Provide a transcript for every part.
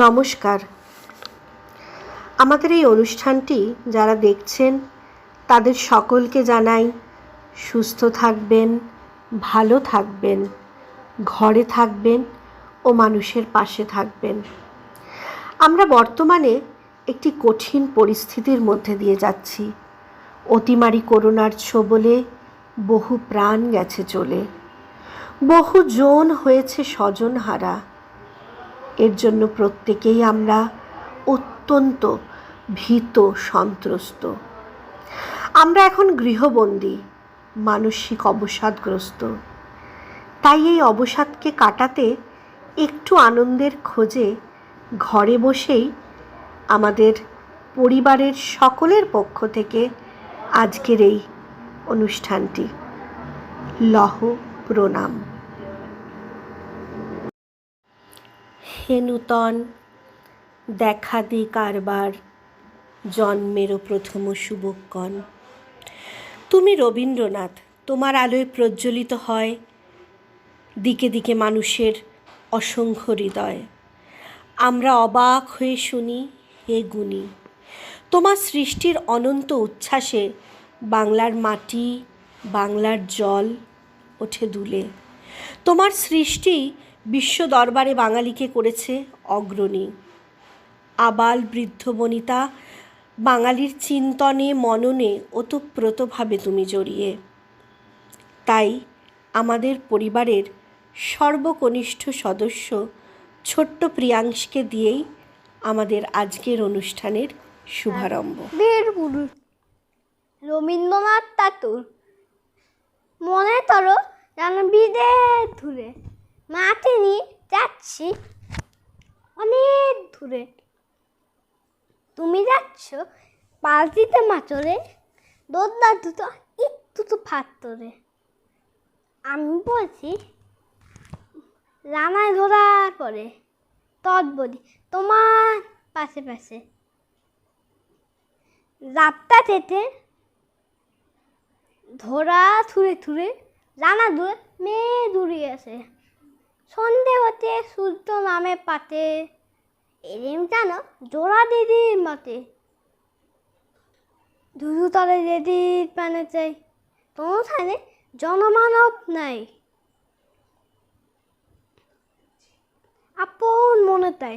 নমস্কার। আমাদের এই অনুষ্ঠানটি যারা দেখছেন তাদের সকলকে জানাই সুস্থ থাকবেন, ভালো থাকবেন, ঘরে থাকবেন ও মানুষের পাশে থাকবেন। আমরা বর্তমানে একটি কঠিন পরিস্থিতির মধ্যে দিয়ে যাচ্ছি। অতিমারি করোনার ছোবলে বহু প্রাণ গেছে চলে, বহু জন হয়েছে স্বজনহারা। এর জন্য প্রত্যেকেই আমরা অত্যন্ত ভীত, সন্ত্রস্ত। আমরা এখন গৃহবন্দী, মানসিক অবসাদগ্রস্ত। তাই এই অবসাদকে কাটাতে একটু আনন্দের খোঁজে ঘরে বসেই আমাদের পরিবারের সকলের পক্ষ থেকে আজকের এই অনুষ্ঠানটি। লহ প্রণাম। হে নূতন, দেখা দে কারবার জন্মেরও প্রথম শুভক্ষণ। তুমি রবীন্দ্রনাথ, তোমার আলোয় প্রজ্বলিত হয় দিকে দিকে মানুষের অসংখ্য হৃদয়। আমরা অবাক হয়ে শুনি, হে গুণী, তোমার সৃষ্টির অনন্ত উচ্ছ্বাসে বাংলার মাটি, বাংলার জল ওঠে দুলে। তোমার সৃষ্টি বিশ্ব দরবারে বাঙালিকে করেছে অগ্রণী। আবাল বৃদ্ধ বনিতা বাঙালির চিন্তনে মননে ওতপ্রোতভাবে তুমি জড়িয়ে। তাই আমাদের পরিবারের সর্বকনিষ্ঠ সদস্য ছোট্ট প্রিয়াংশকে দিয়েই আমাদের আজকের অনুষ্ঠানের শুভারম্ভ। বীরপুরুষ রবীন্দ্রনাথ ঠাকুর, মনে করো যেন বিদেশ দূরে মাটি নিয়ে যাচ্ছি অনেক দূরে। তুমি যাচ্ছ পাল্টিতে মাচরে, দোদনা দুটো একটু তো ফাত্তরে। আমি বলছি রানায় ধরার পরে তৎবলি তোমার পাশে পাশে। রাতটা যেতে ধরা থুরে থুরে রানা দূরে মেয়ে দূরিয়ে আসে। সন্ধে হতে সূর্য নামে পাতে, এরিম যেন জোড়া দিদির মতে। ধুধু তলে দিদির প্রাণে চাই, তোমার জনমানব নাই। আপন মনে তাই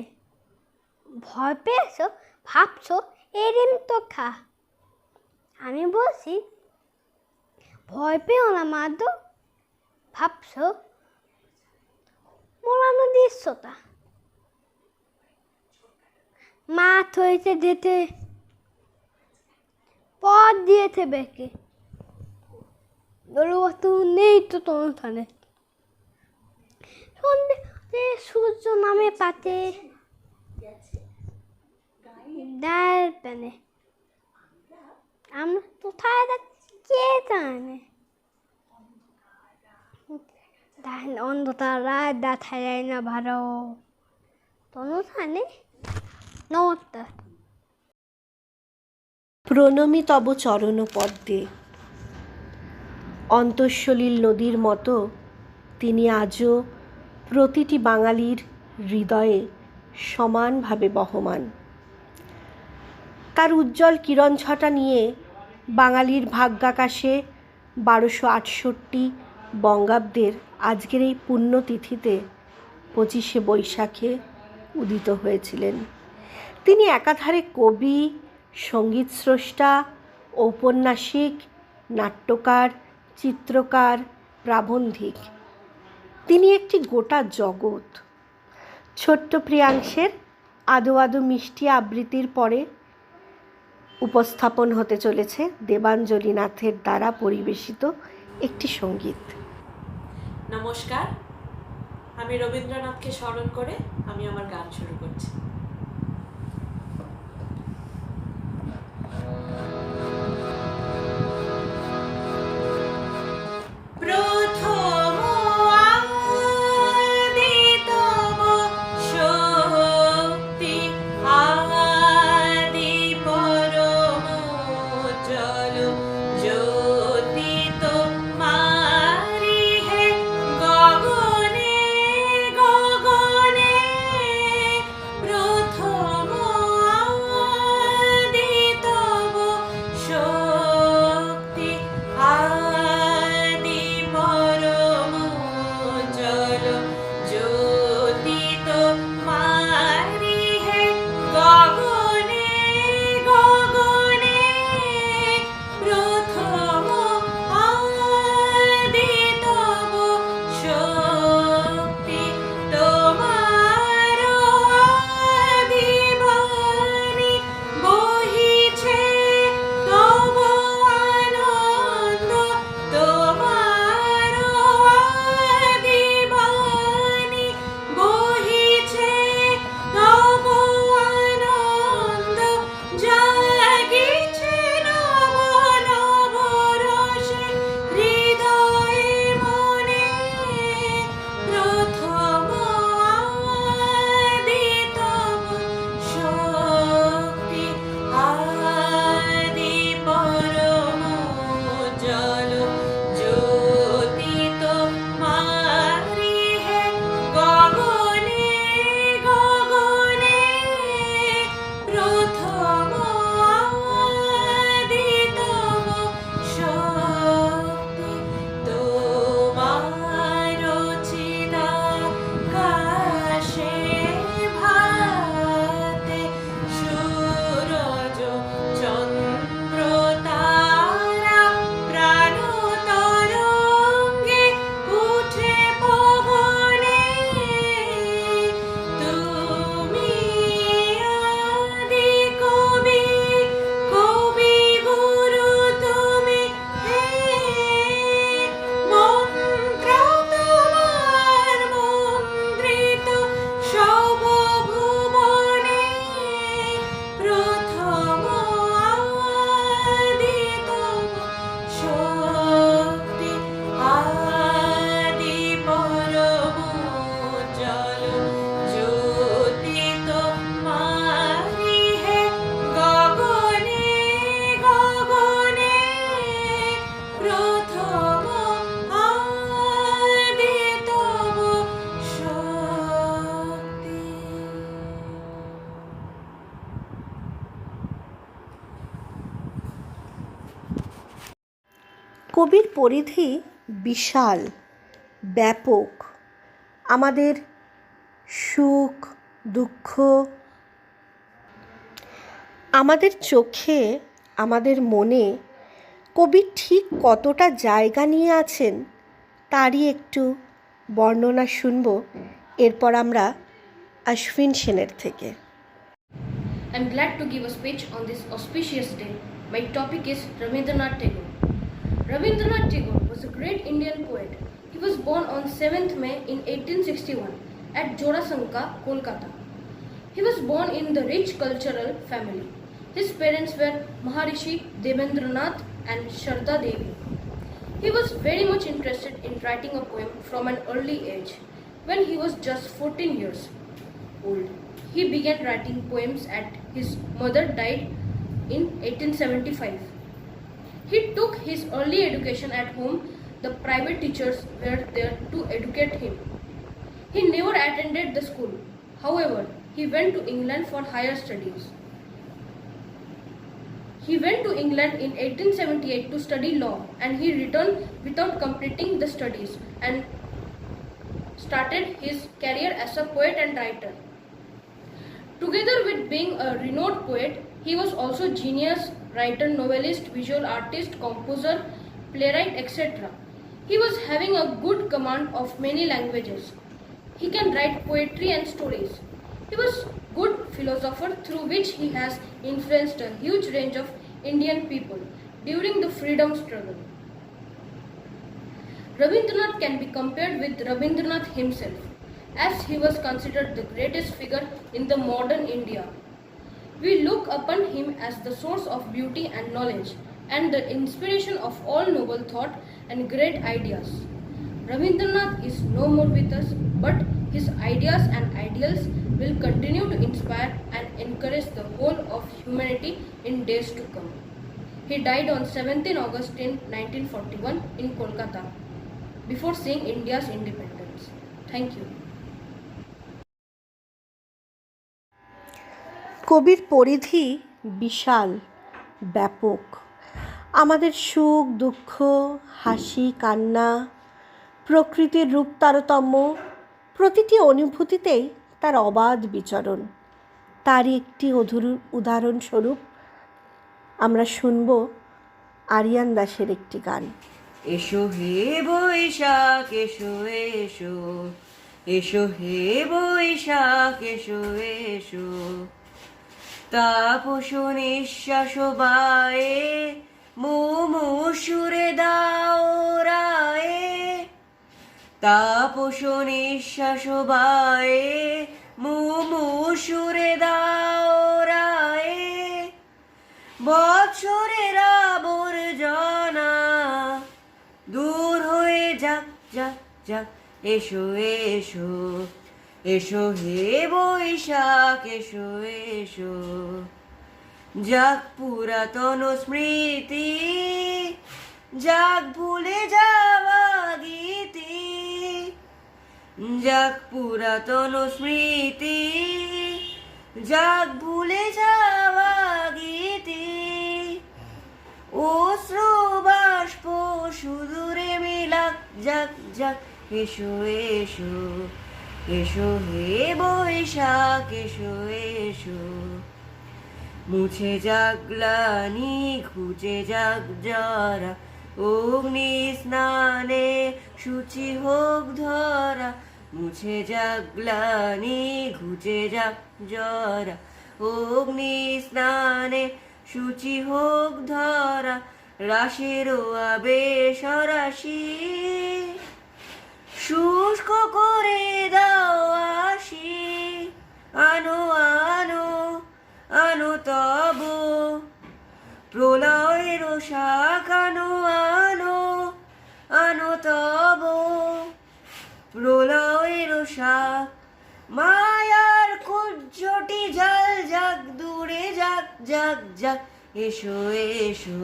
ভয় পেয়েছ, ভাবছ এরিম তো খা। আমি বলছি ভয় পেও না মাধব, ভাবছ মোড়ানো দৃশ্যটা। মাঠ হয়েছে যেতে, পথ দিয়েছে বেঁকে। দলবস্তু নেই তো তোমার থানে। সন্ধে সূর্য নামে পাতে, ডায়ের প্যানে। আমরা কোথায় যাচ্ছি কে জানে। অন্ধকার রাত দেখা যায় না ভালো তনুথানে। নমস্কার। প্রণমী তব চরণ পদ্মে। অন্তঃসলীল নদীর মতো তিনি আজও প্রতিটি বাঙালির হৃদয়ে সমানভাবে বহমান। তার উজ্জ্বল কিরণ ছটা নিয়ে বাঙালির ভাগ্যাকাশে 1268 বঙ্গাব্দের আজকের এই পুণ্যতিথিতে 25শে বৈশাখে উদিত হয়েছিলেন। তিনি একাধারে কবি, সঙ্গীতস্রষ্টা, ঔপন্যাসিক, নাট্যকার, চিত্রকার, প্রাবন্ধিক। তিনি একটি গোটা জগৎ। ছোট্ট প্রিয়াংশের আদো আদো মিষ্টি আবৃত্তির পরে উপস্থাপন হতে চলেছে দেবাঞ্জলি নাথের দ্বারা পরিবেশিত একটি সঙ্গীত। নমস্কার, আমি রবীন্দ্রনাথকে স্মরণ করে আমি আমার গান শুরু করছি। প্রথম কবির পরিধি বিশাল, ব্যাপক। আমাদের সুখ, দুঃখ, আমাদের চোখে, আমাদের মনে কবি ঠিক কতটা জায়গা নিয়ে আছেন তারই একটু বর্ণনা শুনব এরপর আমরা অশ্বিন সেনের থেকে। I'm glad to give a speech on this auspicious day. My topic is Rabindranath Tagore. Rabindranath Tagore was a great Indian poet. He was born on 7th May in 1861 at Jorasanka, Kolkata. He was born in the rich cultural family. His parents were Maharishi Devendranath and Sharda Devi. He was very much interested in writing a poem from an early age. When he was just 14 years old, he began writing poems and his mother died in 1875. He took his early education at home. The private teachers were there to educate him. He never attended the school. However, he went to England for higher studies. He went to England in 1878 to study law, and he returned without completing the studies and started his career as a poet and writer. Together with being a renowned poet, he was also genius writer, novelist, visual artist, composer, playwright, etc. He was having a good command of many languages. He can write poetry and stories. He was good philosopher through which he has influenced a huge range of Indian people during the freedom struggle. Rabindranath can be compared with Rabindranath himself, as he was considered the greatest figure in the modern India. We look upon him as the source of beauty and knowledge and the inspiration of all noble thought and great ideas. Rabindranath is no more with us, but his ideas and ideals will continue to inspire and encourage the whole of humanity in days to come. He died on 17 August 1941 in Kolkata, before seeing India's independence. Thank you. কবির পরিধি বিশাল, ব্যাপক। আমাদের সুখ, দুঃখ, হাসি, কান্না, প্রকৃতির রূপ তারতম্য, প্রতিটি অনুভূতিতেই তার অবাধ বিচরণ। তারই একটি উদাহরণস্বরূপ আমরা শুনব আরিয়ান দাসের একটি গান। এসো হে বৈশাখ এসো এসো, এসো হে বৈশাখ এসো এসো, তাপস নিঃশ্বাস বায়ে মুমুষুরে দাও রায়ে, তাপস নিঃশ্বাস বায়ে মুমুষুরে দাও রায়ে, বৎসরের আবর্জনা দূর হয়ে যাক যাক যাক, এসো এসো, এসো হে বৈশাখ এসো এসো, যাক পুরাতন স্মৃতি, যাক ভুলে যাওয়া গীতি, যাক পুরাতন স্মৃতি, যাক ভুলে যাওয়া গীতি, অশ্রু বাষ্প সুদূরে মিলাক যাক যাক, এসো এসো, এসো হে বৈশাখ এসো এসো, মুছে যাক গ্লানি ঘুচে যাক জরা, অগ্নি স্নানে শুচি হোক ধরা, মুছে যাক গ্লানি ঘুচে যাক জরা, অগ্নি স্নানে শুচি হোক ধরা, রাশেরও আবেশ রাশি শুষ্ক করে দাও আসি, আনো আনো আনো তব প্রলয়ের শাখ, আনো আনো আনো তব প্রলয়ের শাখ, মায়ার কুজ্জটি ঝাল যাক দূরে যাক যাক যাক, এসো এসো,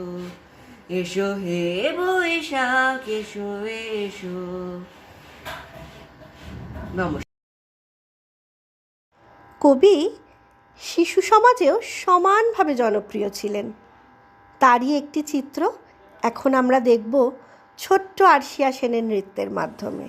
এসো হে বৈশাখ এসো এসো। নমস্কার। কবি শিশু সমাজেও সমানভাবে জনপ্রিয় ছিলেন। তারই একটি চিত্র এখন আমরা দেখব ছোট্ট আরশিয়া সেনের নৃত্যের মাধ্যমে।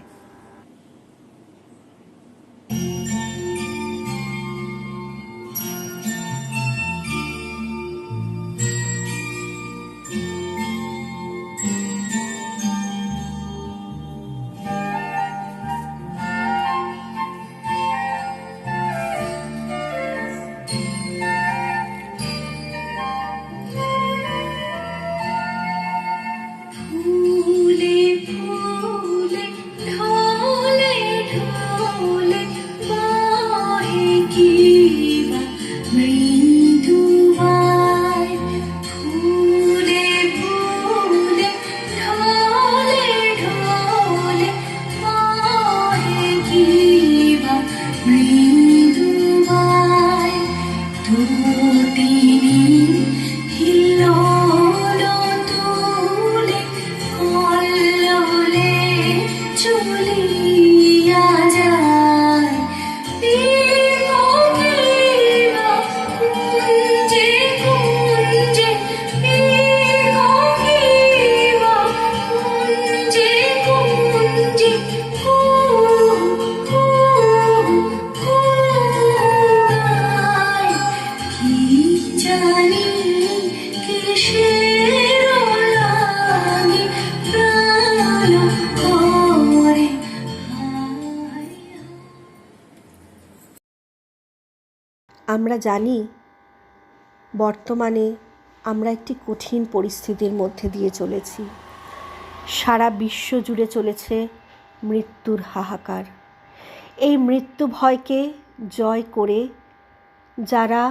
আমরা জানি বর্তমানে আমরা একটি কঠিন পরিস্থিতির মধ্যে দিয়ে চলেছি। সারা বিশ্ব জুড়ে চলেছে মৃত্যুর হাহাকার। এই মৃত্যু ভয়কে জয় করে যারা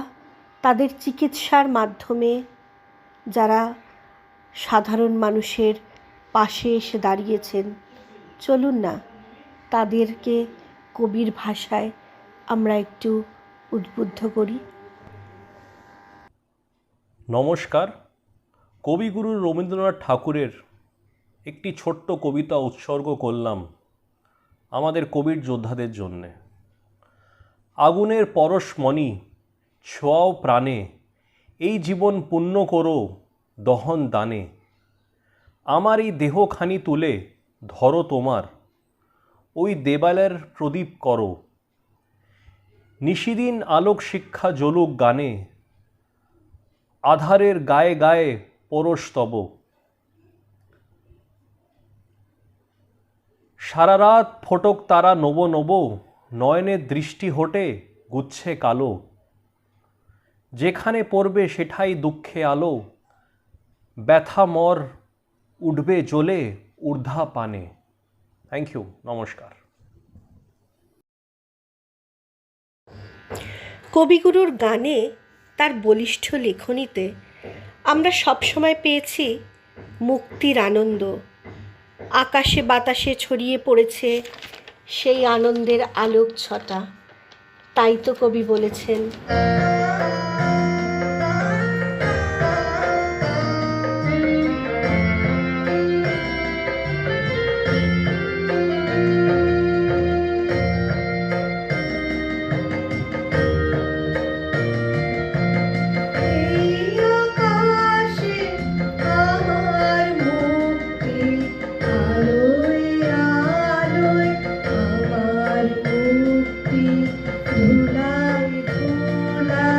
তাদের চিকিৎসার মাধ্যমে যারা সাধারণ মানুষের পাশে এসে দাঁড়িয়েছেন, চলুন না তাদেরকে কবির ভাষায় আমরা একটু উদ্বুদ্ধ করি। নমস্কার। কবিগুরু রবীন্দ্রনাথ ঠাকুরের একটি ছোট্ট কবিতা উৎসর্গ করলাম আমাদের কোভিড যোদ্ধাদের জন্যে। আগুনের পরশমণি ছোঁয়াও প্রাণে, এই জীবন পুণ্য করো দহন দানে। আমার এই দেহখানি তুলে ধরো তোমার, ওই দেবালের প্রদীপ করো। নিশিদিন আলোক শিক্ষা জ্বলুক গানে, আধারের গায়ে গায়ে পরশ তব। সারা রাত ফোটক তারা নব নব, নয়নের দৃষ্টি হোটে গুচ্ছে কালো। যেখানে পড়বে সেঠাই দুঃখে আলো, ব্যথা মর উঠবে জ্বলে ঊর্ধ্বা পানে। থ্যাংক ইউ, নমস্কার। কবিগুরুর গানে, তার বলিষ্ঠ লেখনীতে আমরা সবসময় পেয়েছি মুক্তির আনন্দ। আকাশে বাতাসে ছড়িয়ে পড়েছে সেই আনন্দের আলোক ছটা। তাই তো কবি বলেছেন, ধুলায় ধুলায়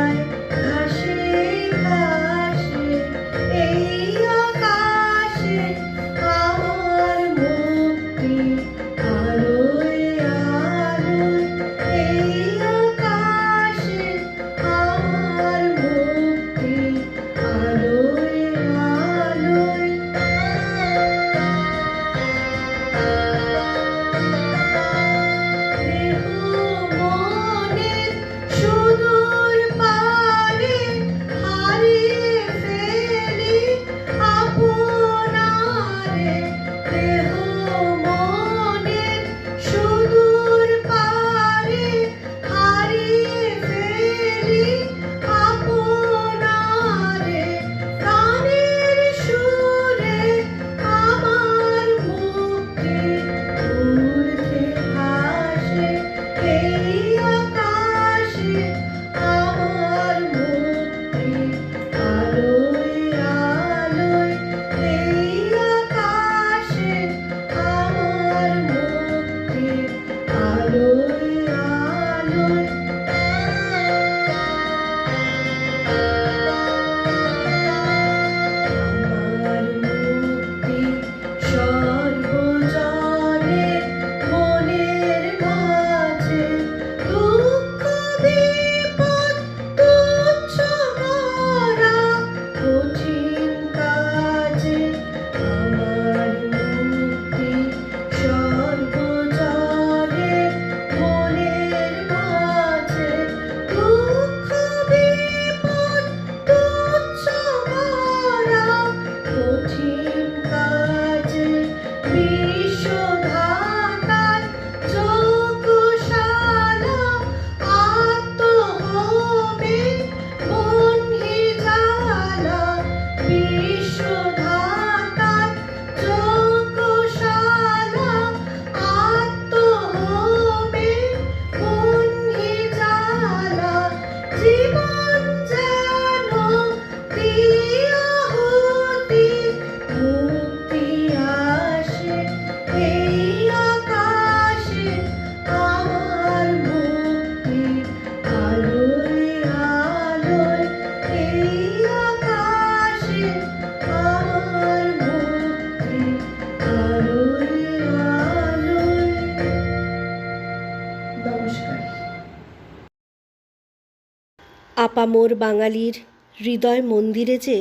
আপামোর বাঙালির হৃদয় মন্দিরে যে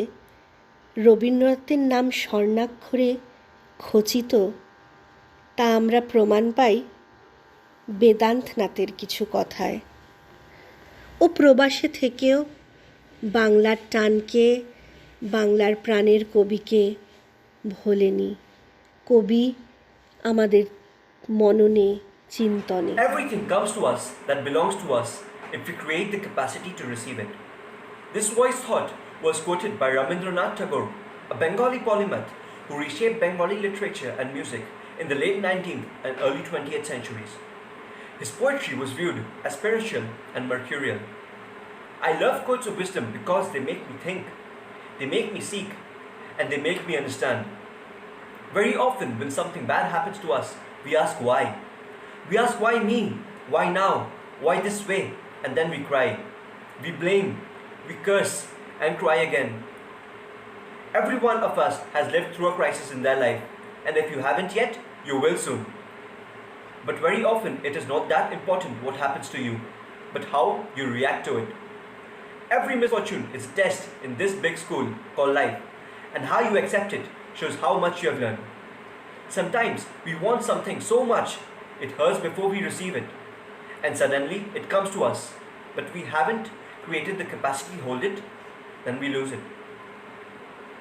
রবীন্দ্রনাথের নাম স্বর্ণাক্ষরে খচিত, তা আমরা প্রমাণ পাই বেদান্তনাথের কিছু কথায়। ও প্রবাসে থেকেও বাংলার টানকে, বাংলার প্রাণের কবিকে ভোলেনি। কবি আমাদের মননে, চিন্তনে। Everything comes to us that belongs to us if we create the capacity to receive it. This wise thought was quoted by Rabindranath Tagore, a Bengali polymath who reshaped Bengali literature and music in the late 19th and early 20th centuries. His poetry was viewed as spiritual and mercurial. I love quotes of wisdom because they make me think, they make me seek, and they make me understand. Very often when something bad happens to us, we ask why. We ask why me? Why now? Why this way? And then we cry. We blame, we curse, and cry again. Every one of us has lived through a crisis in their life, and if you haven't yet, you will soon. But very often it is not that important what happens to you, but how you react to it. Every misfortune is a test in this big school called life, and how you accept it shows how much you have learned. Sometimes we want something so much, it hurts before we receive it, and suddenly it comes to us, but we haven't created the capacity to hold it, then we lose it.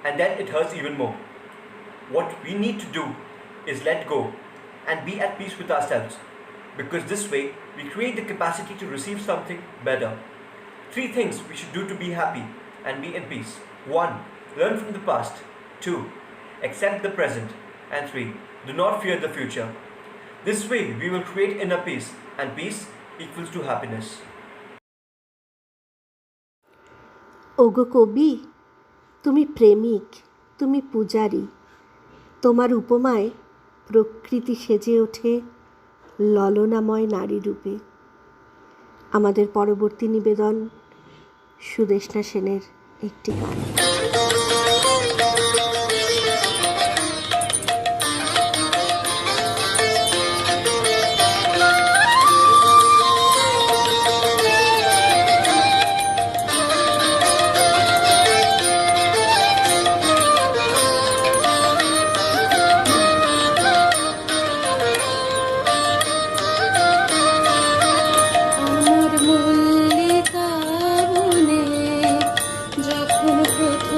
And then it hurts even more. What we need to do is let go and be at peace with ourselves, because this way we create the capacity to receive something better. 3 things we should do to be happy and be in peace. 1. Learn from the past. 2. Accept the present. And 3. Do not fear the future. This way we will create inner peace, and peace equals to happiness. ওগো কবি, তুমি প্রেমিক, তুমি পূজারী। তোমার উপমায় প্রকৃতি সেজে ওঠে ললনাময় নারী রূপে। আমাদের পরবর্তী নিবেদন সুদেষ্ণা সেনের একটি গান। আমার মল্লিকা বনে যখন প্রথম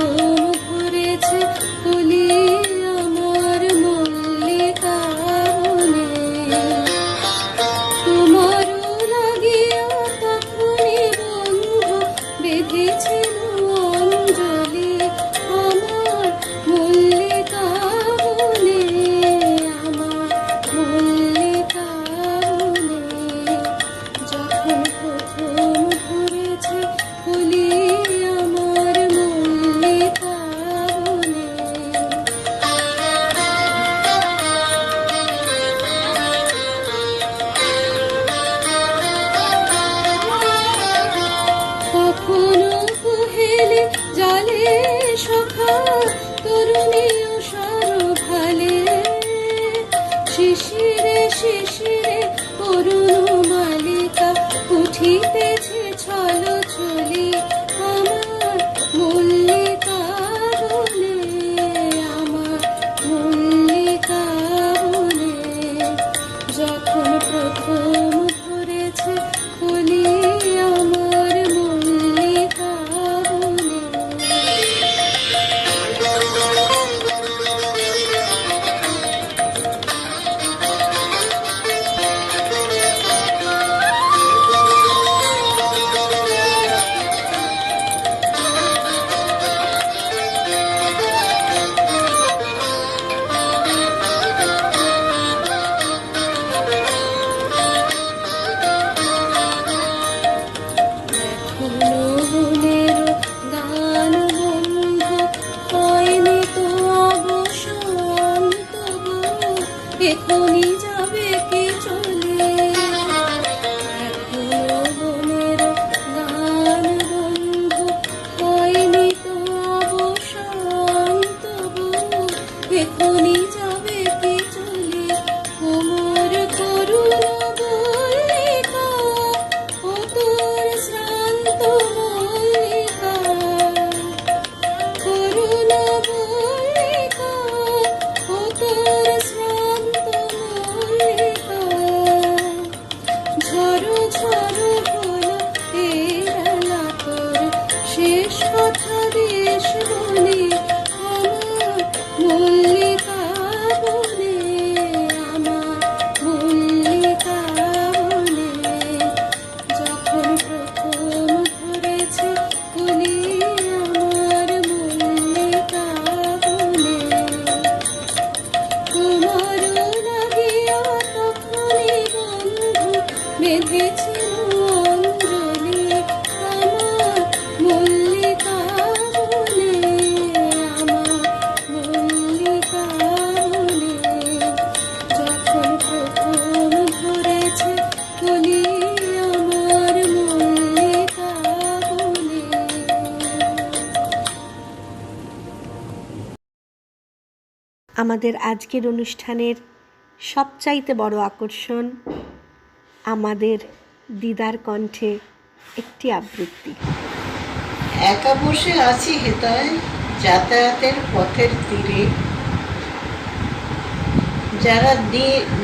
দেশ কথা দেশ বলে আমার মল্লিকা বলে, আমার মল্লিকা বলে, যখন প্রথম ধরেছে কলি আমার মল্লিকা বলে, তোমার লাগিয়া তখনই বন্ধু বেঁধেছিল অঞ্জলি আমার মল্লিকা বলে, আমার মল্লিকা বলে, যখন প্রথম ধরেছে কলি আমার মল্লিকা বলে। আমাদের আজকের অনুষ্ঠানের সবচাইতে বড় আকর্ষণ আমাদের দিদার কণ্ঠে একটি আবৃত্তি। একা বসে আছি হেতায় যাতায়াতের পথের তীরে, যারা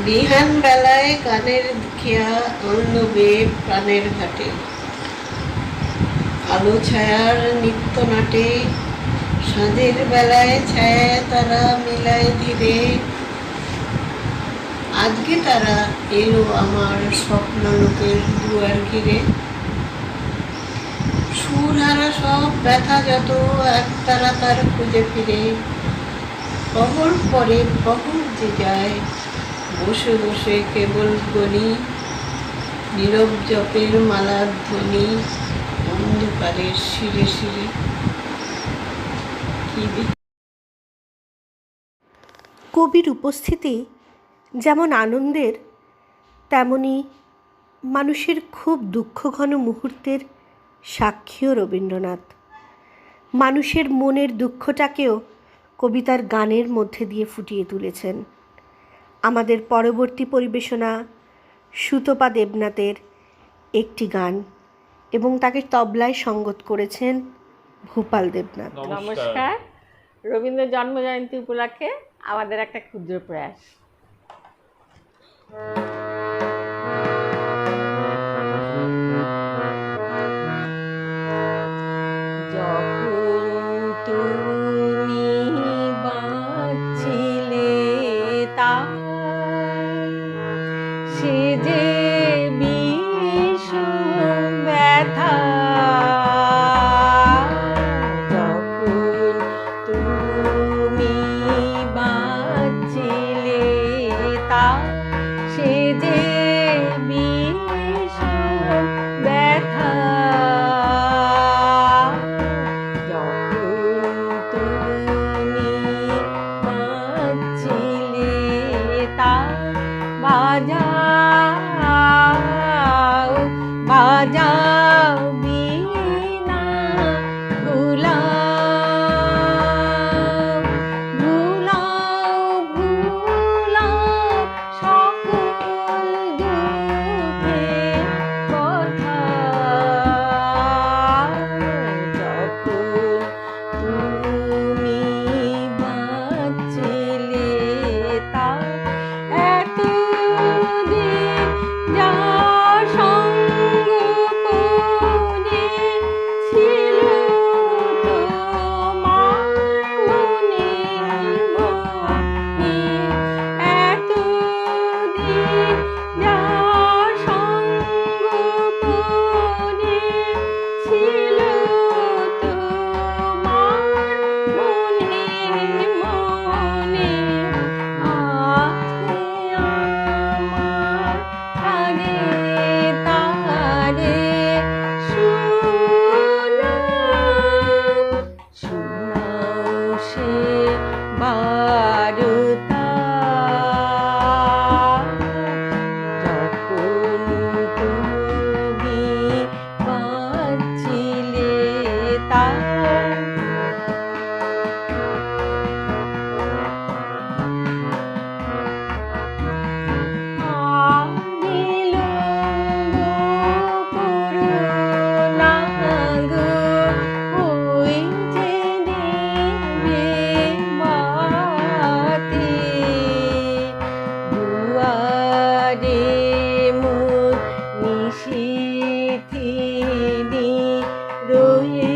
বিহান বেলায় কানের খেয়া অন্নবে প্রাণের ঘাটে, আলো ছায়ার নিত্য নাটে সাঁঝের বেলায় ছায়া তারা মিলায় ধীরে, আজকে তারা এলো আমার স্বপ্নলোকের দুয়ার ঘিরে, সুরহারা সব ব্যথা যত একতারা তার খুঁজে ফিরে, প্রহর পরে প্রহর যে যায় বসে বসে কেবল গনি, নীরব জপের মালার ধ্বনি অন্ধকারের শিরে শিরে। কবির উপস্থিতি যেমন আনন্দের, তেমনি মানুষের খুব দুঃখঘন মুহূর্তের সাক্ষীও রবীন্দ্রনাথ। মানুষের মনের দুঃখটাকেও কবিতার গানের মধ্যে দিয়ে ফুটিয়ে তুলেছেন। আমাদের পরবর্তী পরিবেশনা সুতপা দেবনাথের একটি গান, এবং তাকে তবলায় সঙ্গত করেছেন ভূপাল দেবনাথ। নমস্কার। রবীন্দ্র জন্মজয়ন্তী উপলক্ষে আমাদের একটা ক্ষুদ্র প্রয়াস। যখন তুমি বাঁচছিলে তাই সে যে বিষম ব্যথা, যখন তুমি বাঁচছিলে তাই সে যে বিষম ব্যথা, যখন তুমি বাঁচছিলে তাই বাজাও বাজাও বীণা, ভুলাও ভুলাও ভুলাও সকল দুঃখের কথা, যখন তুমি বাঁচছিলে তাই এতদিন যা সঙ্গ করে ছিল তোমার মনে মনে, এতদিন যা সঙ্গ করে ছিল তোমার মনে মনে, আজকে আমার তারে তারে শোনাও শোনাও সে বারতা, যখন তুমি বাঁচছিলে তাই। দিল গো করুণা গো, ওই যে দেবে মাতে, দুয়ারে মোর নিশীথিনী রয়ে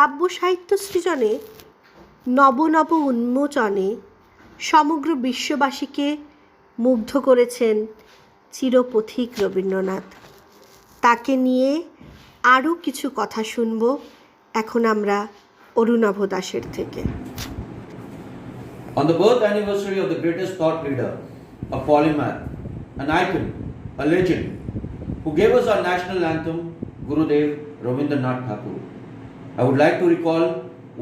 কাব্য সাহিত্য সৃজনে নব নব উন্মোচনে সমগ্র বিশ্ববাসীকে মুগ্ধ করেছেন চিরপথিক রবীন্দ্রনাথ। তাকে নিয়ে আরও কিছু কথা শুনব এখন আমরা অরুণাভ দাসের থেকে। On the birth anniversary of the greatest thought leader, a polymath, an icon, a legend, who gave us our national anthem, Gurudev Rabindranath Tagore, I would like to recall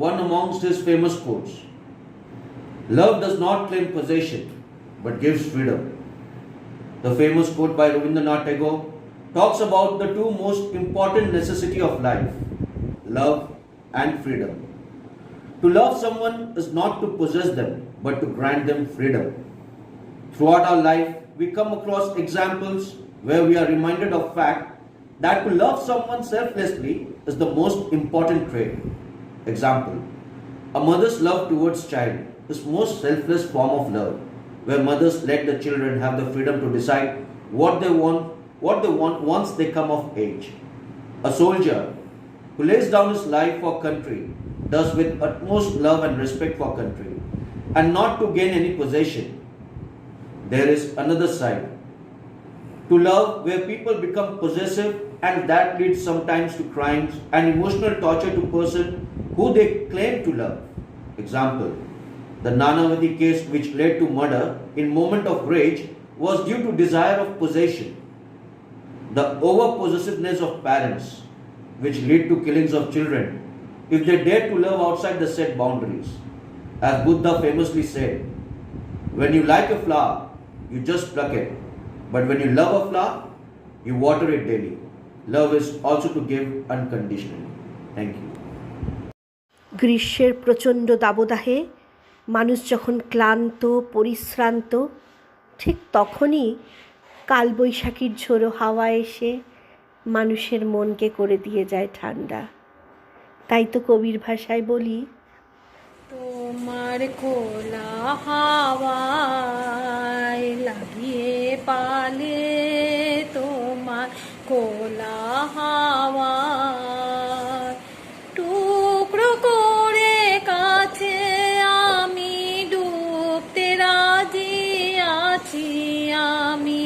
one amongst his famous quotes. Love does not claim possession, but gives freedom. The famous quote by Rabindranath Tagore talks about the two most important necessities of life, love and freedom. To love someone is not to possess them, but to grant them freedom. Throughout our life, we come across examples where we are reminded of fact that to love someone selflessly is the most important trait. Example, a mother's love towards child is most selfless form of love, where mothers let the children have the freedom to decide what they want once they come of age. A soldier who lays down his life for country does with utmost love and respect for country, and not to gain any possession. There is another side to love where people become possessive, and that leads sometimes to crimes and emotional torture to person who they claim to love. Example, the Nanavati case which led to murder in moment of rage was due to desire of possession. The over-possessiveness of parents which lead to killings of children if they dare to love outside the set boundaries. As Buddha famously said, when you like a flower, you just pluck it. But when you love a flower, you water it daily. Love is also to give unconditionally. Thank you. গ্রীষ্মের প্রচণ্ড দাবদাহে মানুষ যখন ক্লান্ত পরিশ্রান্ত, ঠিক তখনই কালবৈশাখীর ঝোড়ো হাওয়া এসে মানুষের মনকে করে দিয়ে যায় ঠান্ডা। তাই তো কবির ভাষায় বলি, তোমার খোলা হাওয়ায় লাগিয়ে পালে, তোমার খোলা হাওয়ায় টুকরো করে কাছে আমি ডুবতে রাজি আছি, আমি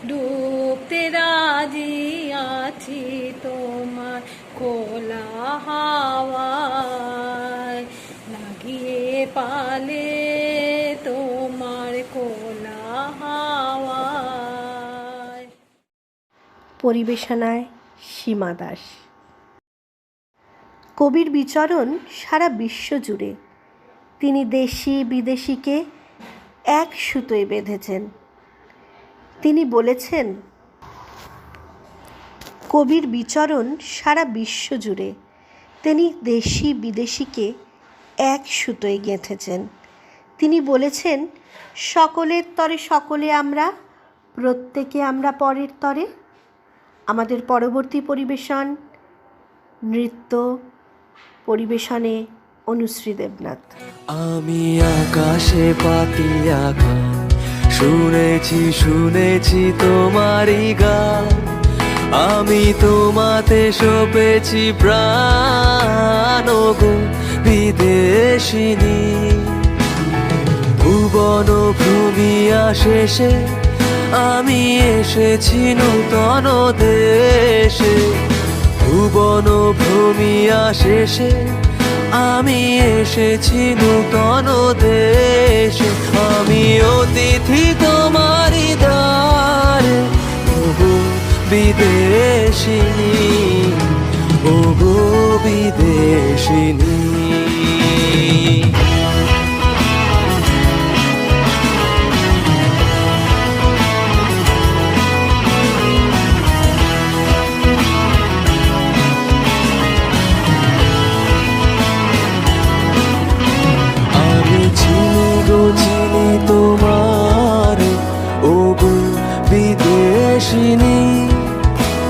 ডুবতে রাজি আছি তোমার খোলা হাওয়ায় লাগিয়ে পালে, তোমার খোলা হাওয়ায়। পরিবেশনায় সীমা দাস। কবির বিচরণ সারা বিশ্ব জুড়ে। তিনি দেশি বিদেশিকে এক সুতোয় বেঁধেছেন। তিনি বলেছেন, কবির বিচরণ সারা বিশ্ব জুড়ে। তিনি দেশি বিদেশিকে এক সুতোয় গেঁথেছেন। তিনি বলেছেন, সকলের তরে সকলে আমরা, প্রত্যেকে আমরা পরের তরে। আমাদের পরবর্তী পরিবেশন নৃত্য পরিবেশনে অনুশ্রী দেবনাথ। আমি আকাশে পাতিয়া গান শুনেছি শুনেছি তোমারই গান, আমি তোমাতে সপেছি প্রাণ গো বিদেশিনী। ভুবন ভ্রমিয়া শেষে আমি এসেছি নূতন দেশে, ভুবন ভ্রমিয়া শেষে আমি এসেছি নূতন দেশে। আমি অতিথি তোমারই দ্বারে, ওগো বিদেশিনী, ওগো বিদেশিনী। চিনি তোমার, ওগো বিদেশিনী।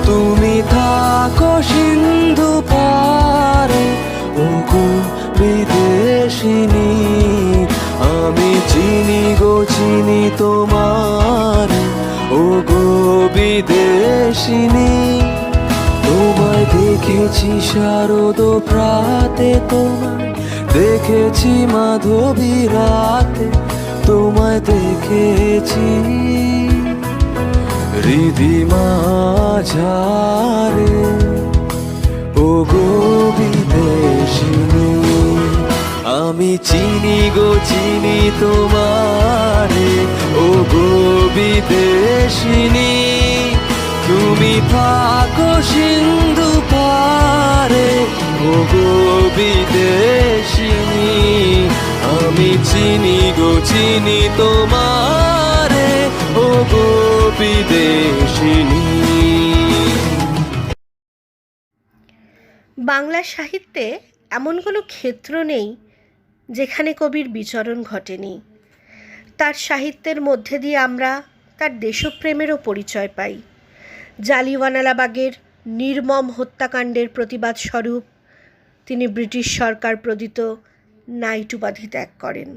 তুমি থাকো সিন্ধু পারে, ওগো বিদেশিনী। আমি চিনি গো চিনি তোমার, ওগো বিদেশিনী। তোমায় দেখেছি শারদ প্রাতে তোমায়, দেখেছি মাধবী রাতে তোমায় দেখেছি, হৃদি মাঝারে ও গো বিদেশিনী। আমি চিনি গো চিনি তোমারে ও গো বিদেশিনী, তুমি থাকো সিন্ধু পারে ও গো বিদেশিনী। আমি চিনি গো চিনি তোমারে ও গো বিদেশিনী। বাংলা সাহিত্যে এমন কোনো ক্ষেত্র নেই যেখানে কবির বিচরণ ঘটেনি। তার সাহিত্যের মধ্যে দিয়ে আমরা তার দেশপ্রেমেরও পরিচয় পাই। জালিয়ানওয়ালাবাগের নির্মম হত্যাকাণ্ডের প্রতিবাদ স্বরূপ তিনি ব্রিটিশ সরকার প্রদত্ত নাইট উপাধি ত্যাগ করেন।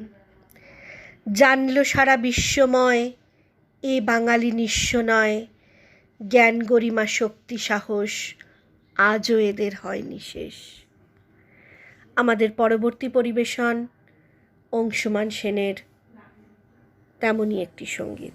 জানল সারা বিশ্বময় এ বাঙালি নিঃস্ব নয়, জ্ঞান গরিমা শক্তি সাহস আজও এদের হয়নি শেষ। আমাদের পরবর্তী পরিবেশন অংশুমান সেনের তেমনই একটি সঙ্গীত।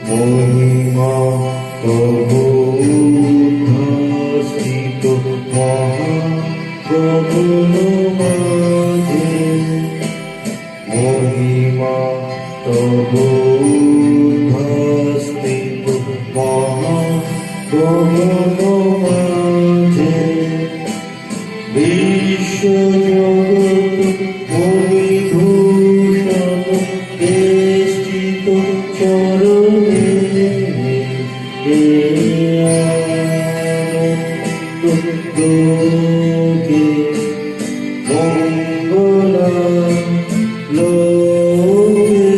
মহিমা তবু উদ্ভাসিত মহাগগন মাঝে, মহিমা তবু উদ্ভাসিত মহাগগন মাঝে, বিশ্বজগৎ মণিভূষণ বেষ্টিত চরণে, লোকে মঙ্গলা লোকে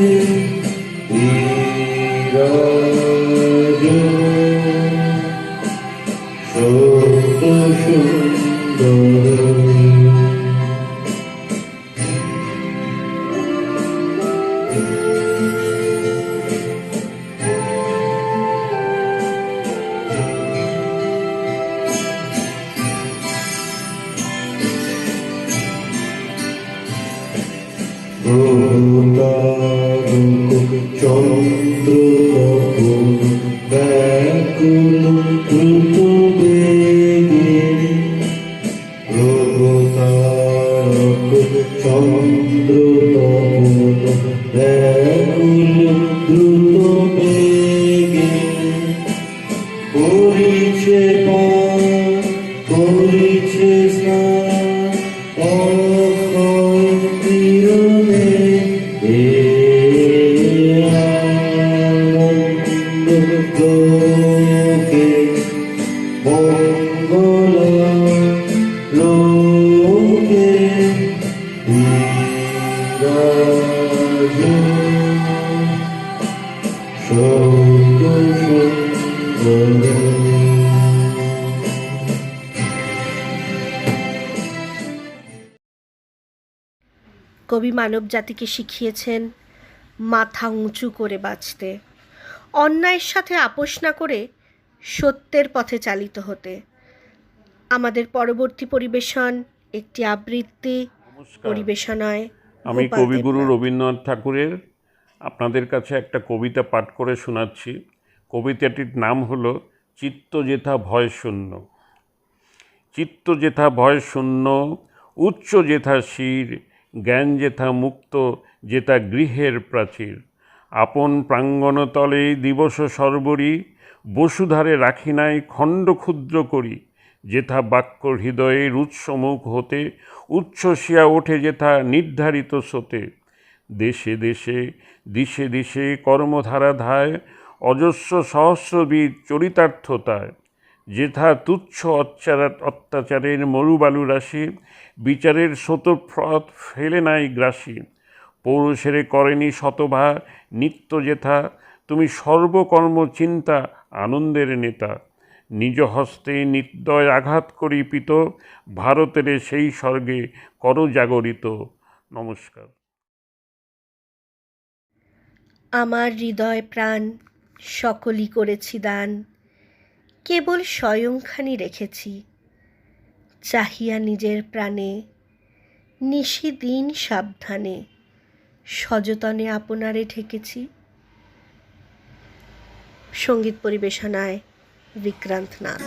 বিরাজ সত্য সুন্দর। চন্দ্র ব্যাকুল দ্রুত বেগে, চন্দ্র ব্যাকুল দ্রুত বেগে, করিছে করিছে লোকে মঙ্গলা লোকে বিরাজ সত্য সুন্দর। কবি মানব জাতিকে শিখিয়েছেন মাথা উঁচু করে বাঁচতে, অন্যায়ের সাথে আপোষ না করে সত্যের পথে চালিত হতে। আমাদের পরবর্তী পরিবেশন একটি আবৃত্তি পরিবেশনায় আমি কবিগুরু রবীন্দ্রনাথ ঠাকুরের আপনাদের কাছে একটা কবিতা পাঠ করে শোনাচ্ছি। কবিতাটির নাম হলো চিত্ত যেথা ভয় শূন্য। চিত্ত যেথা ভয় শূন্য, উচ্চ যেথা শির, জ্ঞান যেথা মুক্ত, যেথা গৃহের প্রাচীর। আপন প্রাঙ্গণতলে দিবস সর্বরি বসুধারে রাখি নাই খণ্ড ক্ষুদ্র করি। যেথা বাক্য হৃদয়ের উৎসমুখ হতে উচ্ছ্বসিয়া ওঠে যেথা নির্ধারিত স্রোতে। দেশে দেশে দিশে দিশে কর্মধারা ধায় অজস্র সহস্রবিদ চরিতার্থতায়। যেথা তুচ্ছ অত্যাচারের মরুবালু রাশি বিচারের স্রোতফ্রত ফেলে নাই গ্রাসী। পৌরুষেরে করেনি শতভা নিত্য যেথা তুমি সর্বকর্ম চিন্তা আনন্দের নেতা। নিজ হস্তে নির্দয় আঘাত করি পিত ভারতের সেই স্বর্গে কর জাগরিত। নমস্কার। আমার হৃদয় প্রাণ সকলই করেছি দান, কেবল স্বয়ংখানি রেখেছি চাহিয়া নিজের প্রাণে। নিশিদিন সাবধানে সযতনে আপনারে ঠেকেছি। সঙ্গীত পরিবেশনায় বিক্রান্ত নাথ।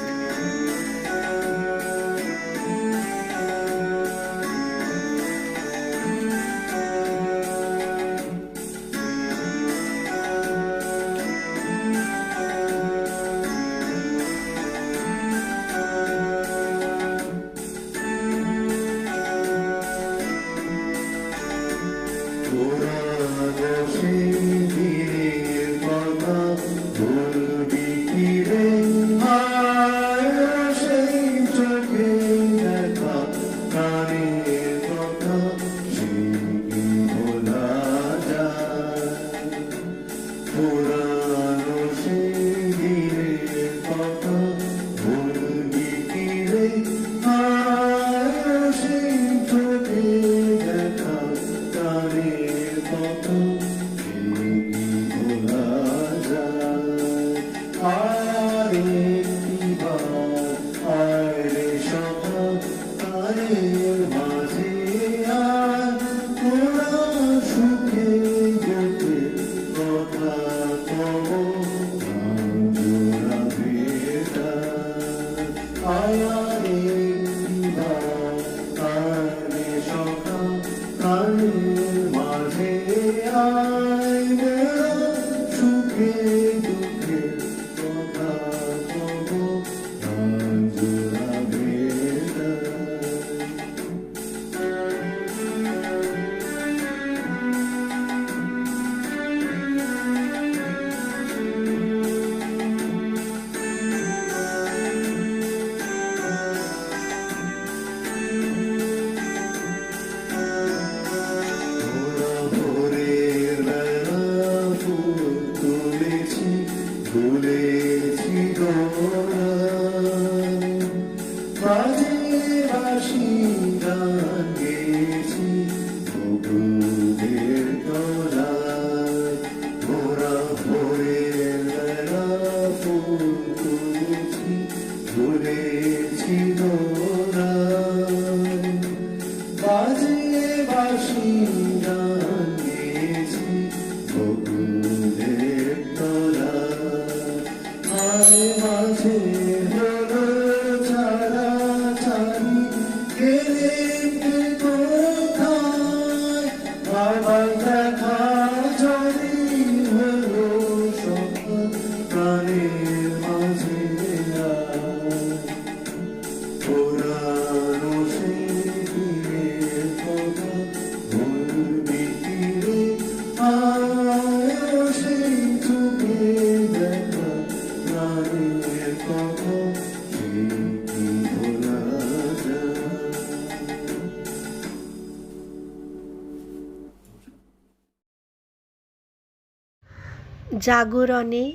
জাগরণে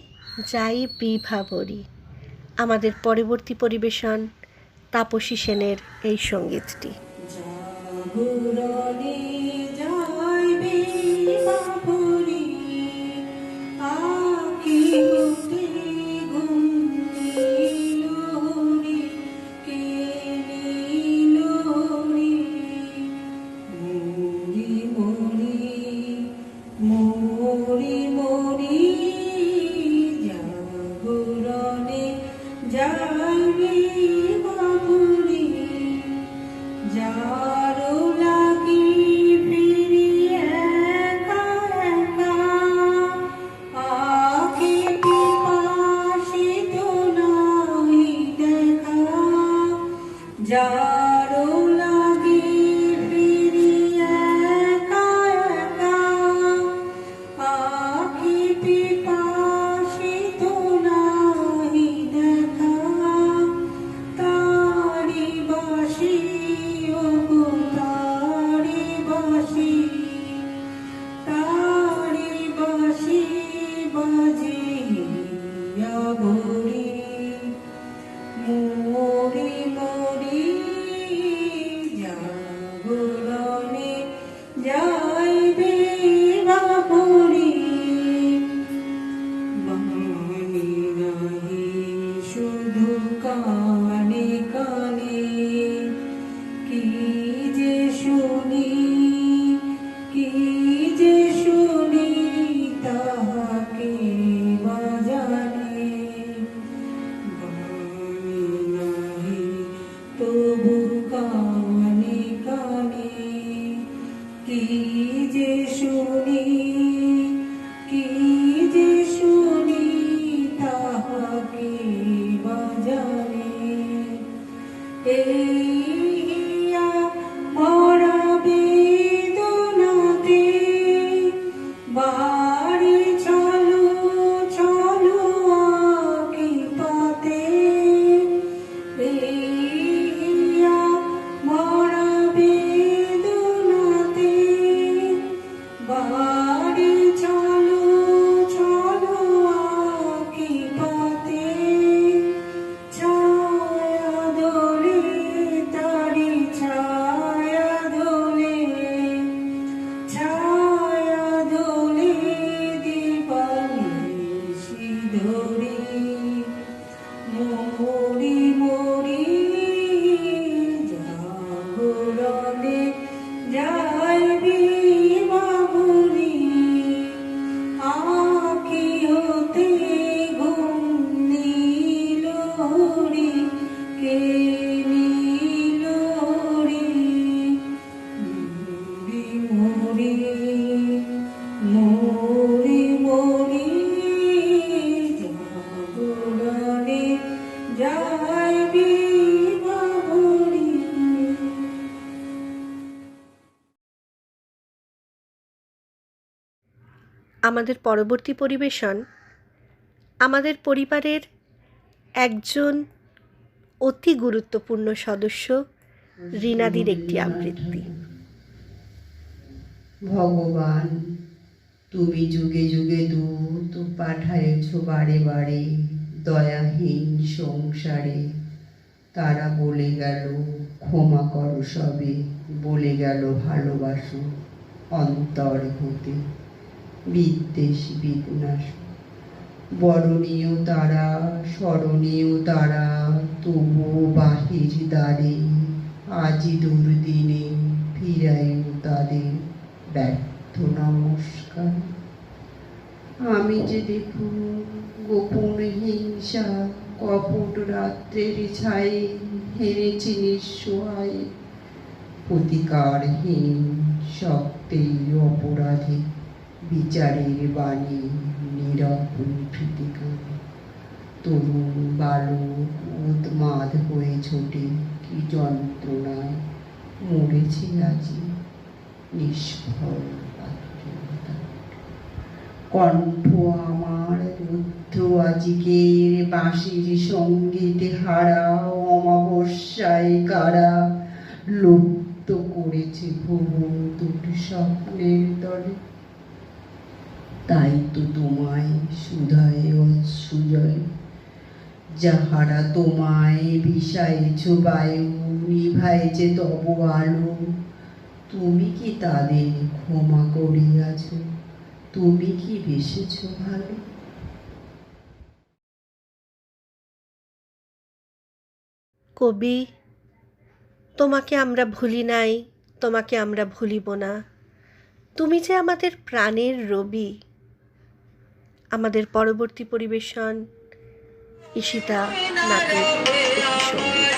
যাই বিভাবরী। আমাদের পরবর্তী পরিবেশন তাপসী সেনের এই সঙ্গীতটি। জাগরণে যাই বিভাবরী, আঁখি হতে ঘুম নীল হরি, কে নীল হরি, মরি মরি মরি মরি। জাগরণে যাই বিভাবরী, যারো লাগি হিয়া মরা বেদনাতে বাড়ি চলো চলো আকি পাতে হিয়া মরা বেদনাতে বাড়ি চলো চলো আকি পাতে ছায়া দোলে তারি ছায়া দোলে ছায়া দোলে দীপানিশি ধরে মরি মরি জাগরণে যাইবি বাবুনি আঁখি হতে ঘুম নীল হরি কে নীল হরি মরি মরি মরি জাগরণে যাইবি বাবুনি। আমাদের পরবর্তী পরিবেশন আমাদের পরিবারের একজন অতি গুরুত্বপূর্ণ সদস্য রিনাদির একটি আবৃত্তি। ভগবান, তুমি যুগে যুগে দূত পাঠায়েছ বারে বারে দয়াহীন সংসারে। তারা বলে গেল ক্ষমা করো সবে, বলে গেল ভালোবাসো অন্তর হতে বিদ্বেষ বিনাশ। বরণীয় তারা স্মরণীয় তারা, তবুও বাহির দ্বারে আজি দুর্দিনে ফিরাইও তাদের ব্যর্থ নমস্কার। আমি যে দেখুন গোপন হিংসা কপট রাত্রের ছায়ে হেরেছি নিঃসহায়। প্রতিকারহীন সত্যেই অপরাধে বিচারের বাণী নীরব প্রীতিকার। তরুণ বালক উন্মাদ হয়ে ছোটে কি যন্ত্রণায় মরেছে আজি নিষ্ফল আত্মীয়তা। কণ্ঠ আমার রুদ্ধ আজিকের বাঁশির সঙ্গীতে হারা অমাবস্যায় কারা লুপ্ত করেছে ভুবন দুটি স্বপ্নের তলে। তাই তো তোমায় সুধায় অশ্রুজলে যাহারা তোমায় বিষাইছ বায়ু নিভাইছে তব আলো। তুমি কি তাদের ক্ষমা করিয়াছ? তুমি কি বেসেছ ভালো? কবি, তোমাকে আমরা ভুলি নাই, তোমাকে আমরা ভুলিব না। তুমি যে আমাদের প্রাণের রবি। আমাদের পরবর্তী পরিবেশন ঈশিতা নাটের একটি সঙ্গীত।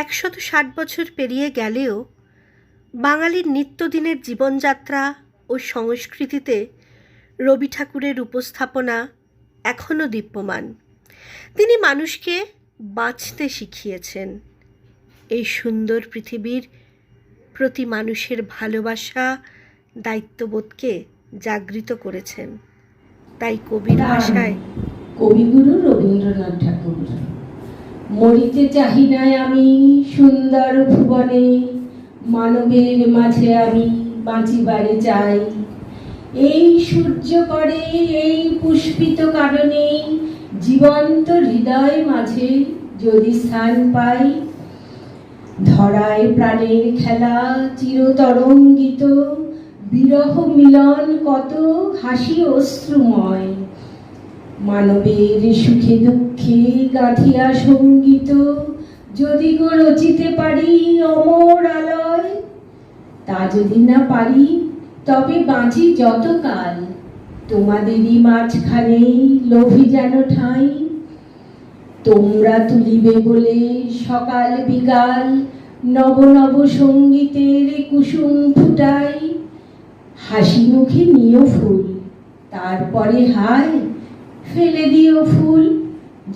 160 বছর পেরিয়ে গেলেও বাঙালির নিত্যদিনের জীবনযাত্রা ও সংস্কৃতিতে রবি ঠাকুরের উপস্থাপনা এখনও দীপ্যমান। তিনি মানুষকে বাঁচতে শিখিয়েছেন। এই সুন্দর পৃথিবীর প্রতি মানুষের ভালোবাসা, দায়িত্ববোধকে জাগৃত করেছেন। তাই কবির ভাষায় কবিগুরু রবীন্দ্রনাথ ঠাকুর। মরিতে চাহি নাই আমি সুন্দর ভুবনে, মানবের মাঝে আমি বাঁচিবারে চাই। এই সূর্য করে এই পুষ্পিত কারণে, জীবন্ত হৃদয় মাঝে যদি স্থান পাই। ধরায় প্রাণের খেলা চিরতরঙ্গিত, বিরহ মিলন কত হাসি অশ্রুময়। মানবের সুখে দুঃখে গাঁথিয়া সঙ্গীত, যদি গো রচিতে পারি অমর আলয়। তা যদি না পারি তবে বাঁচি যতকাল, তোমাদেরই মাঝখানে লোভী যেন ঠাঁই। তোমরা তুলিবে বলে সকাল বিকাল, নব নব সঙ্গীতের কুসুম ফুটাই। হাসি মুখে নিও ফুল, তারপরে হায় ফেলে দিও ফুল,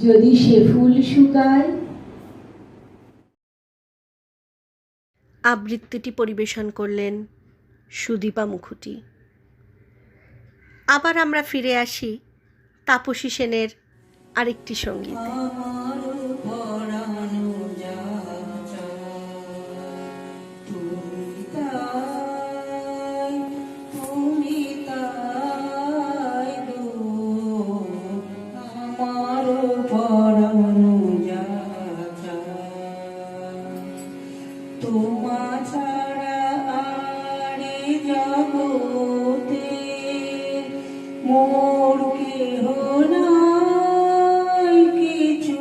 যদি সে ফুল শুকায়। আবৃত্তিটি পরিবেশন করলেন সুদীপা মুখুটি। আবার আমরা ফিরে আসি তাপসী সেনের আরেকটি সঙ্গীতে। তোমা ছাড়া আরে জগতে মোর কেহ নাই, কিছু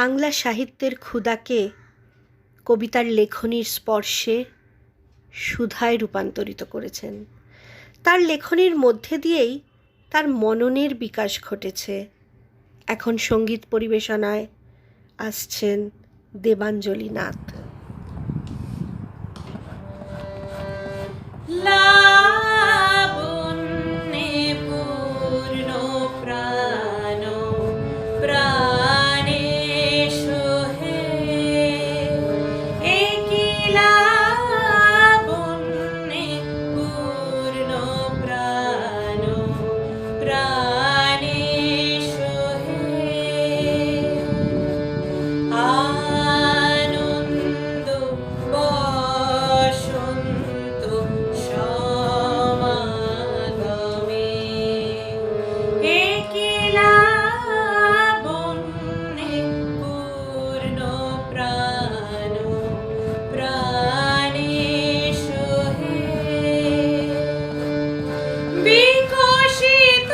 বাংলা সাহিত্যের ক্ষুধাকে কবিতার লেখনীর স্পর্শে সুধায় রূপান্তরিত করেছেন। তার লেখনীর মধ্যে দিয়েই তার মননের বিকাশ ঘটেছে। এখন সঙ্গীত পরিবেশনায় আসছেন দেবাঞ্জলি নাথ। লাবণ্যে পূর্ণ প্রাণ প্রাণে সোহে, একি লাবণ্যে পূর্ণ প্রাণ প্রাণে সোহে, আনন্দ বসন্ত সমাগমে, একি লাবণ্যে পূর্ণ প্রাণ প্রাণে সোহে, বিকশিত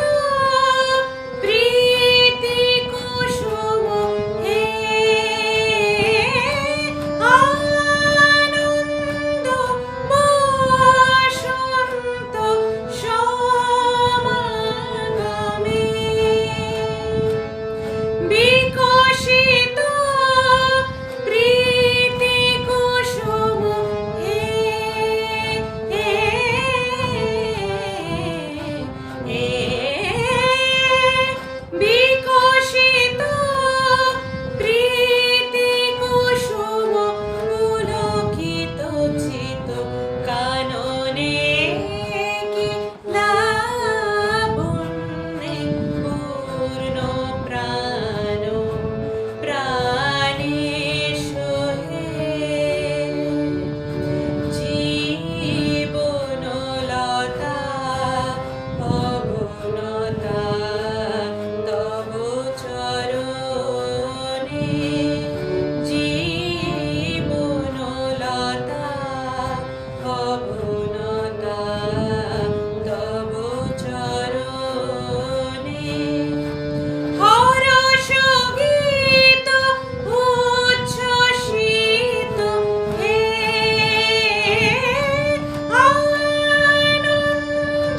প্রীতি কুসুম হে, আনন্দ বসন্ত সমাগমে, বিকশিত প্রীতি কুসুম হে, বিকশিত প্রীতি কুসুম পুলকিত চিত কাননে, কি লাবণ্যে পূর্ণ প্রাণ প্রাণে সোহে, জীবনলতা অবনতা তব চরণে, জীবনলতা অবনতা তব চরণে, হরষ গীত উচ্ছ্বসিত হে, আনন্দ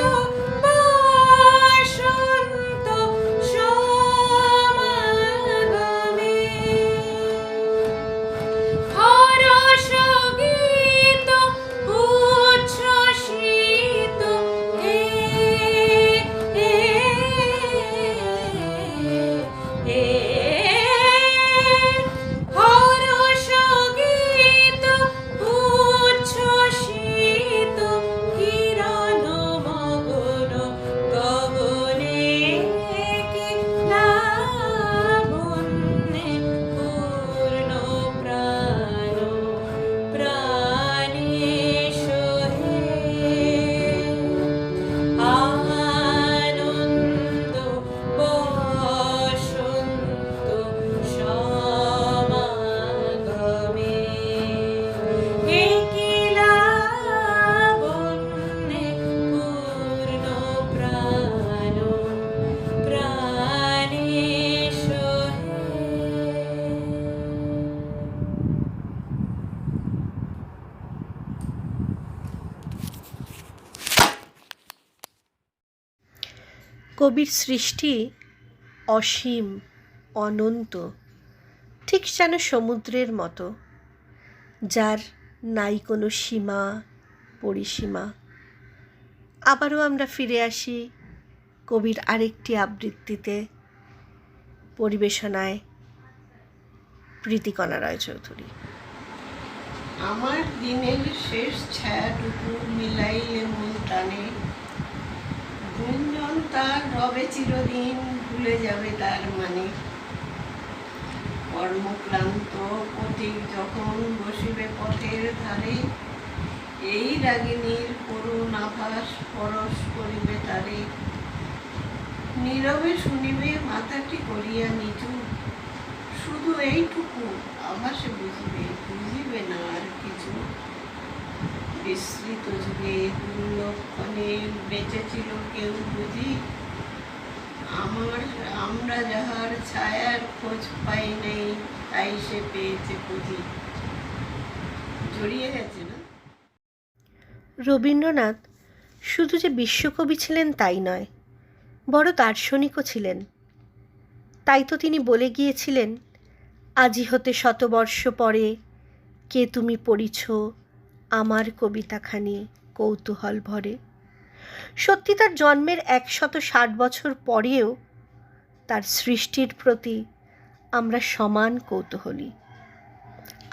বসন্ত সমাগমে, হরষ গীত উচ্ছ্বসিত হে, হরষ গীত উচ্ছ্বসিত কিরণ মগন গগনে, কি লাবণ্যে পূর্ণ প্রাণ প্রাণে সোহে, আনন্দ বসন্ত সমাগমে, একি লাবণ্যে পূর্ণ প্রাণ প্রাণে সোহে। কবির সৃষ্টি অসীম, অনন্ত, ঠিক যেন সমুদ্রের মতো, যার নাই কোনো সীমা পরিসীমা। আবারও আমরা ফিরে আসি কবির আরেকটি আবৃত্তিতে, পরিবেশনায় প্রীতিকণা রায়চৌধুরী। আমার দিনের শেষ ছায়াটুকু মিলাইলে মন টানে, গুঞ্জন তার রবে চিরদিন, ভুলে যাবে তার মানে, কর্মক্লান্ত পথিক যখন বসিবে পথের ধারে, এই রাগিনীর করুণ আভাস পরশ করিবে তারে, নীরবে শুনিবে মাথাটি করিয়া নিচু, শুধু এইটুকু আভাসে বুঝিবে না আর কিছু। বিস্মৃত যুগে দুর্লক্ষণে বেঁচেছিল কেউ বুঝি, আমরা যাহার ছায়ার খোঁজ পাই নাই, তাই সে পেয়েছে পুঁজি। জড়িয়ে গেছে না? রবীন্দ্রনাথ শুধু যে বিশ্বকবি ছিলেন তাই নয়, বড় দার্শনিকও ছিলেন। তাই তো তিনি বলে গিয়েছিলেন, আজি হতে শতবর্ষ পরে কে তুমি পড়িছ আমার কবিতাখানি কৌতূহল ভরে। সত্যি তার জন্মের 160 বছর পরেও তার সৃষ্টির প্রতি আমরা সমান কৌতূহলী।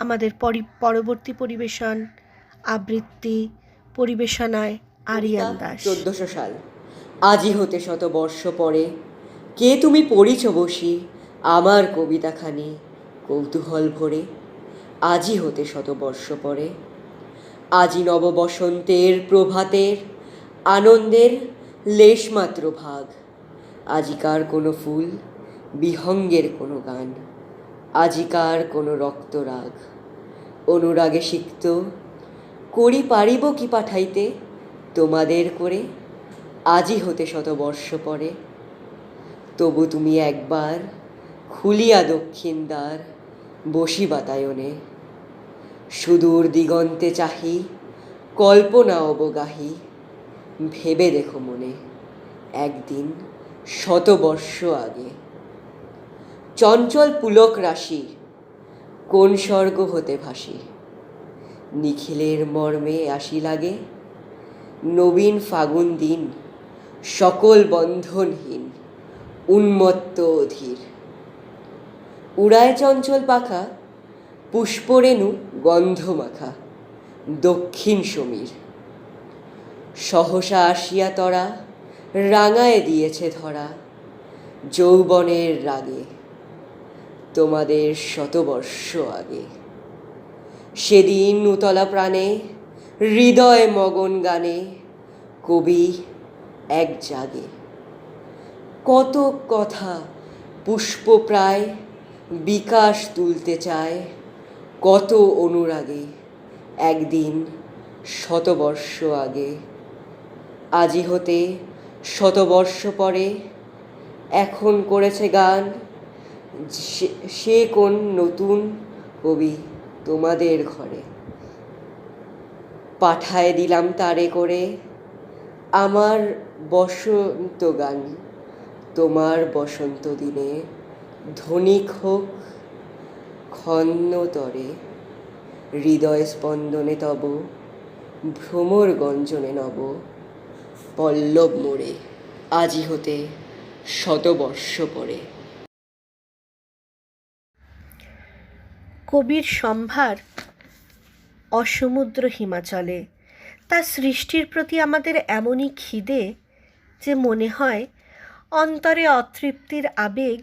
আমাদের পরবর্তী পরিবেশন আবৃত্তি পরিবেশনায় আরিয়ান দাস। 1400 সাল। আজি হতে শতবর্ষ পরে কে তুমি পড়িছ বসি আমার কবিতাখানি কৌতূহল ভরে। আজি হতে শতবর্ষ পরে, আজি নব বসন্তের প্রভাতের আনন্দের লেশমাত্র ভাগ। আজিকার কোনো ফুল বিহঙ্গের কোনো গান, আজিকার কোনো রক্তরাগ। অনুরাগে সিক্ত করি পারিব কি পাঠাইতে তোমাদের করে আজি হতে শতবর্ষ পরে। তবু তুমি একবার খুলিয়া দক্ষিণ দ্বার বসি বাতায়নে। সুদূর দিগন্তে চাহি কল্পনা অবগাহী, ভেবে দেখো মনে একদিন শতবর্ষ আগে। চঞ্চল পুলক রাশি কোন স্বর্গ হতে ভাসি, নিখিলের মর্মে আসি লাগে। নবীন ফাগুন দিন সকল বন্ধনহীন উন্মত্ত অধীর। উড়ায় চঞ্চল পাখা পুষ্পরেণু গন্ধ মাখা দক্ষিণ সমীর। সহসা আসিয়া তরা রাঙায় দিয়েছে ধরা যৌবনের রাগে তোমাদের শতবর্ষ আগে। সেদিন উতলা প্রাণে হৃদয় মগন গানে কবি এক জাগে। কত কথা পুষ্প প্রায় বিকাশ তুলতে চায় কত অনুরাগে একদিন শতবর্ষ আগে। আজি হতে শতবর্ষ পরে এখন করেছে গান সে কোন নতুন কবি তোমাদের ঘরে। পাঠায় দিলাম তারে করে আমার বসন্ত গান তোমার বসন্ত দিনে। ধনিক হোক ক্ষণতরে হৃদয় স্পন্দনে তব ভ্রমর গঞ্জনে নব পল্লব মোড়ে আজি হতে শতবর্ষ পরে। কবির সম্ভার অসমুদ্র হিমাচলে। তার সৃষ্টির প্রতি আমাদের এমনই খিদে যে মনে হয় অন্তরে অতৃপ্তির আবেগ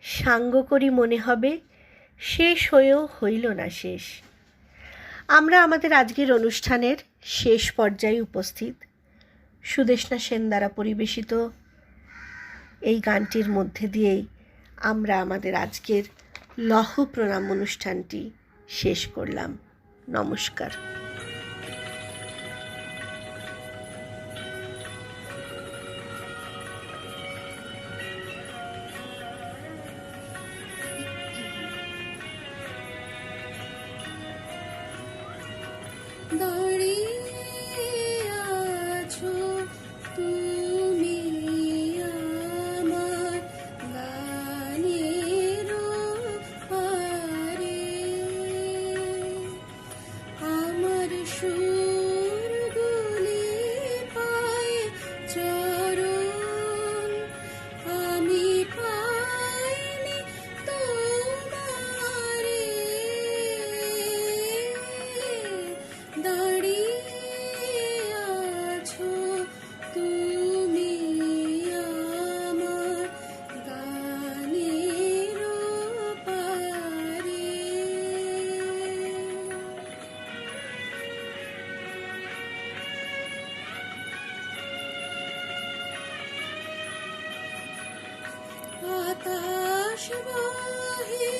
সাঙ্গ করি মনে হবে শেষ হয়েও হইল না শেষ। আমরা আমাদের আজকের অনুষ্ঠানের শেষ পর্যায়ে উপস্থিত। সুদেষ্ণা সেন দ্বারা পরিবেশিত এই গানটির মধ্যে দিয়েই আমরা আমাদের আজকের লহ প্রণাম অনুষ্ঠানটি শেষ করলাম। নমস্কার। আকাশ বাহে